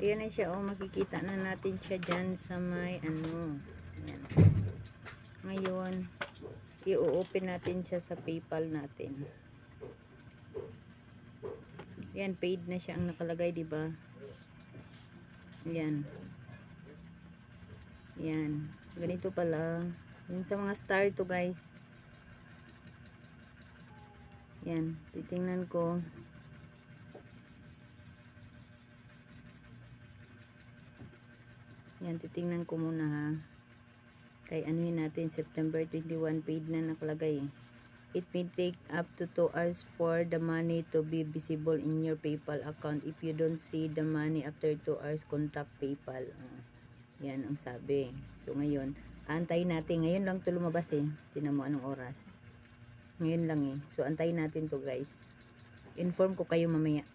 Ayan na siya, oh, makikita na natin siya dyan sa may ano. Ayan. Ngayon, i-open natin siya sa PayPal natin. Ayan, paid na siya ang nakalagay, di ba? Ayan. Ayan. Ganito pala. Yung sa mga star to, guys. Ayan, titingnan ko. Yan, titingnan ko muna ha. Kay anuhin natin, September 21, paid na nakalagay. It may take up to 2 hours for the money to be visible in your PayPal account. If you don't see the money after 2 hours, contact PayPal. Yan ang sabi. So ngayon, antayin natin. Ngayon lang to lumabas eh. Tingnan mo anong oras. Ngayon lang eh. So antayin natin to guys. Inform ko kayo mamaya.